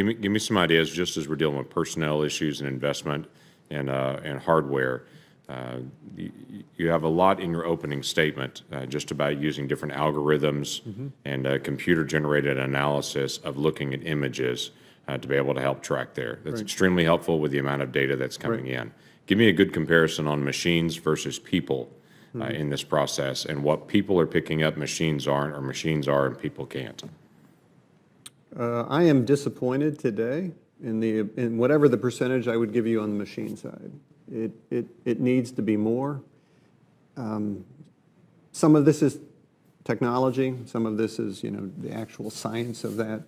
give me some ideas, just as we're dealing with personnel issues and investment and hardware. You have a lot in your opening statement just about using different algorithms and computer-generated analysis of looking at images to be able to help track there. That's extremely helpful with the amount of data that's coming in. Give me a good comparison on machines versus people in this process, and what people are picking up machines aren't, or machines are and people can't. I am disappointed today in whatever the percentage I would give you on the machine side. It needs to be more. Some of this is technology. Some of this is, the actual science of that.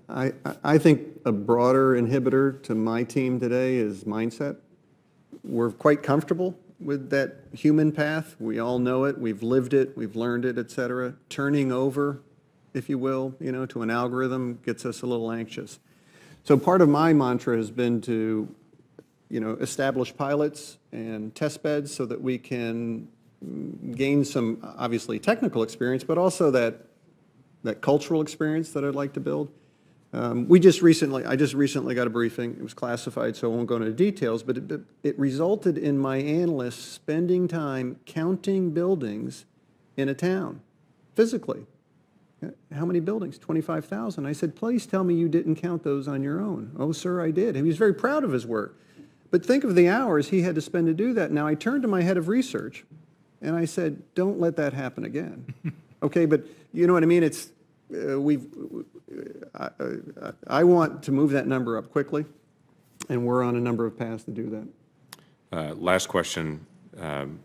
I think a broader inhibitor to my team today is mindset. We're quite comfortable with that human path. We all know it. We've lived it. We've learned it, et cetera. Turning over, if you will, to an algorithm gets us a little anxious. So part of my mantra has been to, establish pilots and test beds so that we can gain some, obviously, technical experience, but also that cultural experience that I'd like to build. I just recently got a briefing. It was classified, so I won't go into details, but it resulted in my analysts spending time counting buildings in a town, physically. How many buildings? 25,000. I said, please tell me you didn't count those on your own. Oh, sir, I did. He was very proud of his work. But think of the hours he had to spend to do that. Now, I turned to my head of research, and I said, don't let that happen again. Okay, but you know what I mean? It's, I want to move that number up quickly, and we're on a number of paths to do that. Last question.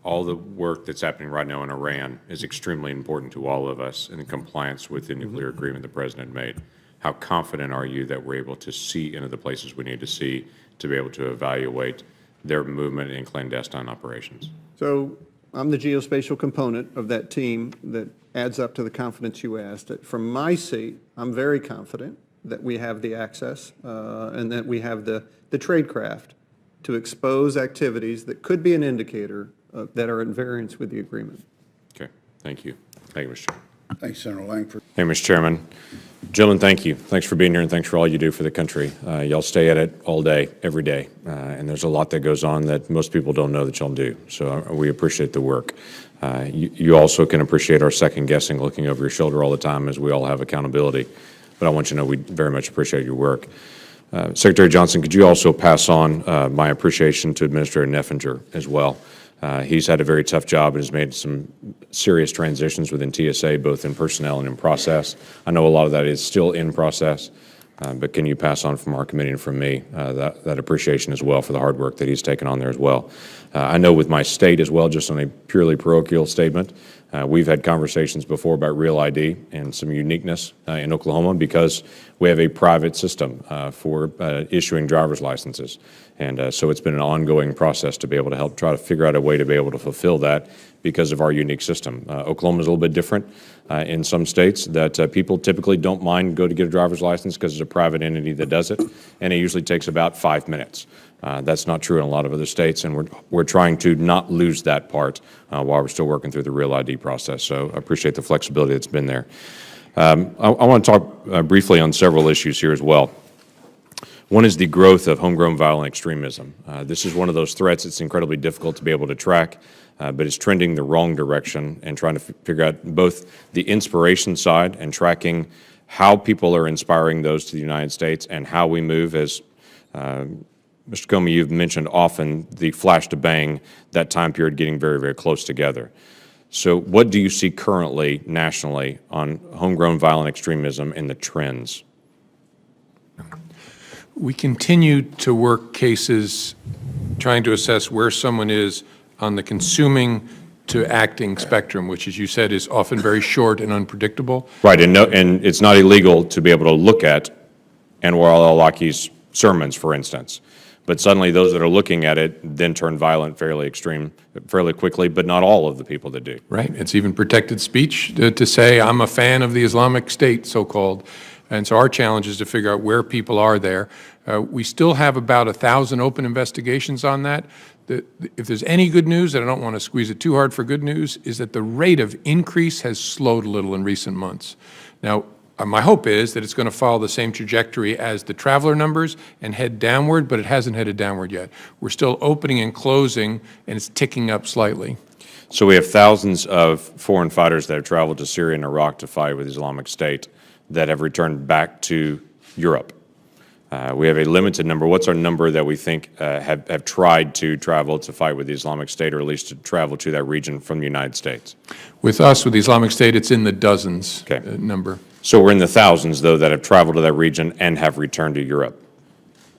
All the work that's happening right now in Iran is extremely important to all of us in compliance with the nuclear agreement the President made. How confident are you that we're able to see into the places we need to see to be able to evaluate their movement in clandestine operations? So I'm the geospatial component of that team that adds up to the confidence you asked. From my seat, I'm very confident that we have the access and that we have the tradecraft to expose activities that could be an indicator that are at variance with the agreement. Okay, thank you. Thank you, Mr. Chairman. Thanks, Senator Lankford. Hey, Mr. Chairman. Gentlemen, thank you. Thanks for being here, and thanks for all you do for the country. Y'all stay at it all day, every day, and there's a lot that goes on that most people don't know that y'all do, so we appreciate the work. You also can appreciate our second guessing, looking over your shoulder all the time, as we all have accountability, but I want you to know we very much appreciate your work. Secretary Johnson, could you also pass on my appreciation to Administrator Neffinger as well? He's had a very tough job and has made some serious transitions within TSA, both in personnel and in process. I know a lot of that is still in process, but can you pass on from our committee and from me that appreciation as well for the hard work that he's taken on there as well? I know with my state as well, just on a purely parochial statement, we've had conversations before about Real ID and some uniqueness in Oklahoma because we have a private system for issuing driver's licenses. And so it's been an ongoing process to be able to help try to figure out a way to be able to fulfill that because of our unique system. Oklahoma is a little bit different in some states that people typically don't mind go to get a driver's license because it's a private entity that does it, and it usually takes about 5 minutes. That's not true in a lot of other states, and we're trying to not lose that part while we're still working through the Real ID process. So I appreciate the flexibility that's been there. I want to talk briefly on several issues here as well. One is the growth of homegrown violent extremism. This is one of those threats that's incredibly difficult to be able to track, but it's trending the wrong direction, and trying to figure out both the inspiration side and tracking how people are inspiring those to the United States and how we move as Mr. Comey, you've mentioned often the flash to bang, that time period getting very, very close together. So what do you see currently nationally on homegrown violent extremism and the trends? We continue to work cases trying to assess where someone is on the consuming to acting spectrum, which, as you said, is often very short and unpredictable. Right, and it's not illegal to be able to look at Anwar al-Awlaki's sermons, for instance. But suddenly those that are looking at it then turn violent fairly extreme, fairly quickly, but not all of the people that do. Right. It's even protected speech to say, I'm a fan of the Islamic State, so-called. And so our challenge is to figure out where people are there. We still have about 1,000 open investigations on that. If there's any good news, and I don't want to squeeze it too hard for good news, is that the rate of increase has slowed a little in recent months. Now, My hope is that it's going to follow the same trajectory as the traveler numbers and head downward, but it hasn't headed downward yet. We're still opening and closing, and it's ticking up slightly. So we have thousands of foreign fighters that have traveled to Syria and Iraq to fight with Islamic State that have returned back to Europe. We have a limited number. What's our number that we think have tried to travel to fight with the Islamic State, or at least to travel to that region from the United States? With us, with the Islamic State, it's in the dozens number. So we're in the thousands, though, that have traveled to that region and have returned to Europe.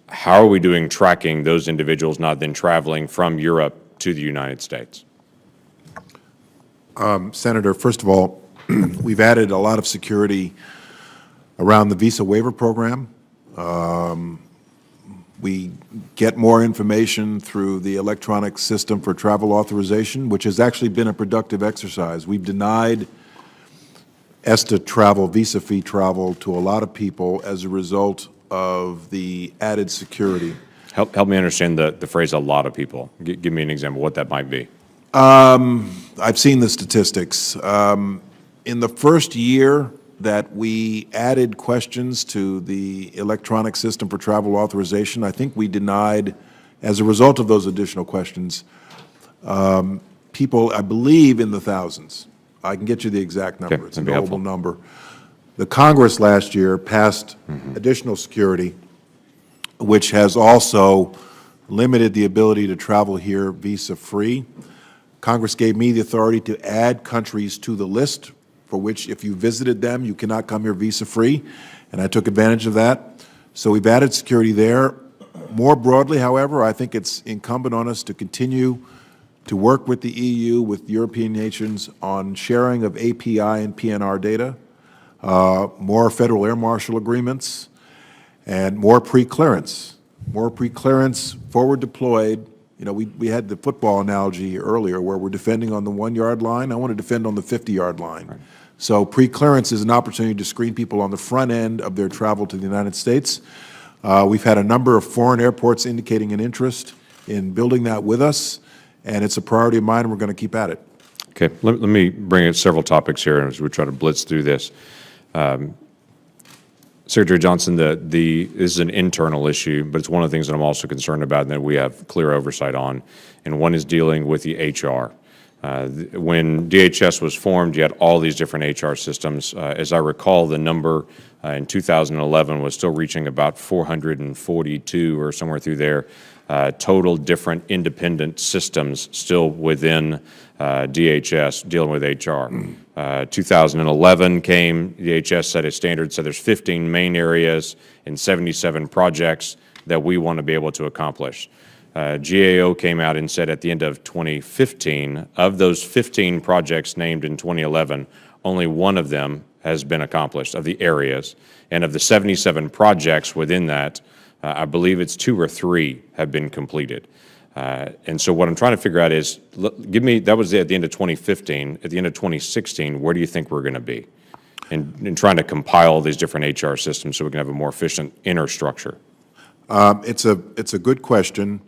How are we doing tracking those individuals not then traveling from Europe to the United States? Senator, first of all, we've added a lot of security around the visa waiver program. We get more information through the electronic system for travel authorization, which has actually been a productive exercise. We've denied ESTA travel, visa-free travel, to a lot of people as a result of the added security. Help me understand the phrase "a lot of people." Give me an example of what that might be. I've seen the statistics. In the first year that we added questions to the electronic system for travel authorization, I think we denied, as a result of those additional questions, people, I believe, in the thousands. I can get you the exact number. Okay, It's a that'd be knowable helpful. number. The Congress last year passed additional security, which has also limited the ability to travel here visa-free. Congress gave me the authority to add countries to the list for which, if you visited them, you cannot come here visa-free, and I took advantage of that. So we've added security there. More broadly, however, I think it's incumbent on us to continue to work with the EU, with European nations, on sharing of API and PNR data, more federal air marshal agreements, and more pre-clearance. More pre-clearance, forward deployed. You know, we had the football analogy earlier where we're defending on the 1-yard line. I want to defend on the 50-yard line. Right. So pre-clearance is an opportunity to screen people on the front end of their travel to the United States. We've had a number of foreign airports indicating an interest in building that with us, and it's a priority of mine, and we're going to keep at it. Okay, let me bring in several topics here as we try to blitz through this. Secretary Johnson, this is an internal issue, but it's one of the things that I'm also concerned about and that we have clear oversight on, and one is dealing with the HR. When DHS was formed, you had all these different HR systems. As I recall, the number in 2011 was still reaching about 442 or somewhere through there, total different independent systems still within DHS dealing with HR. 2011 came, DHS set a standard, so there's 15 main areas and 77 projects that we want to be able to accomplish. GAO came out and said at the end of 2015, of those 15 projects named in 2011, only one of them has been accomplished, of the areas. And of the 77 projects within that, I believe it's 2 or 3 have been completed. And so what I'm trying to figure out is, give me, that was at the end of 2015, at the end of 2016, where do you think we're going to be in trying to compile these different HR systems so we can have a more efficient inner structure? It's a good question.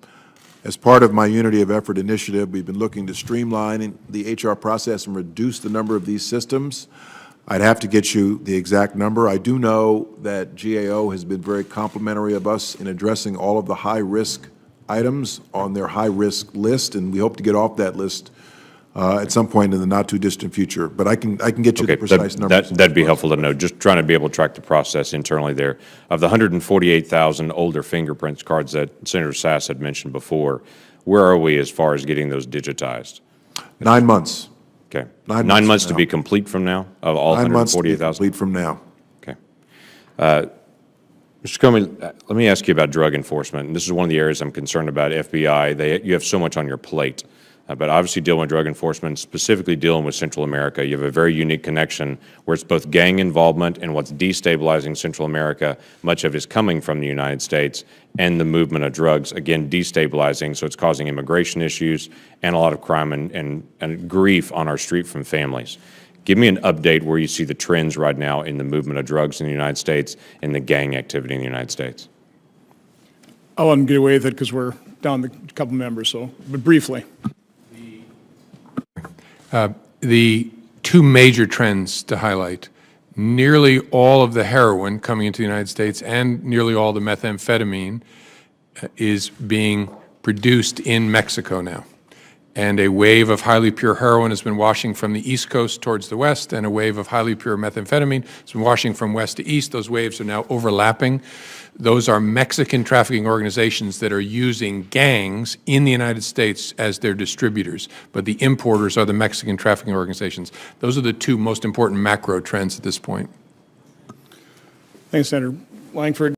As part of my Unity of Effort initiative, we've been looking to streamline the HR process and reduce the number of these systems. I'd have to get you the exact number. I do know that GAO has been very complimentary of us in addressing all of the high-risk items on their high-risk list, and we hope to get off that list at some point in the not-too-distant future. But I can get you the precise numbers. That'd be helpful to know. Just trying to be able to track the process internally there. Of the 148,000 older fingerprints cards that Senator Sass had mentioned before, where are we as far as getting those digitized? 9 months. Okay. 9 9 months from to be now. complete from now, of all 9 months to be 148,000? complete from now. Okay. Mr. Comey, let me ask you about drug enforcement. And this is one of the areas I'm concerned about, FBI. You have so much on your plate. But obviously dealing with drug enforcement, specifically dealing with Central America, you have a very unique connection where it's both gang involvement and what's destabilizing Central America. Much of it is coming from the United States, and the movement of drugs, again, destabilizing, so it's causing immigration issues and a lot of crime and grief on our street from families. Give me an update where you see the trends right now in the movement of drugs in the United States and the gang activity in the United States. I'll let him get away with it because we're down a couple members, but briefly. The 2 major trends to highlight. nearly all of the heroin coming into the United States and nearly all the methamphetamine is being produced in Mexico now. And a wave of highly pure heroin has been washing from the East Coast towards the West, and a wave of highly pure methamphetamine has been washing from West to East. Those waves are now overlapping. Those are Mexican trafficking organizations that are using gangs in the United States as their distributors, but the importers are the Mexican trafficking organizations. Those are the two most important macro trends at this point. Thanks, Senator Lankford.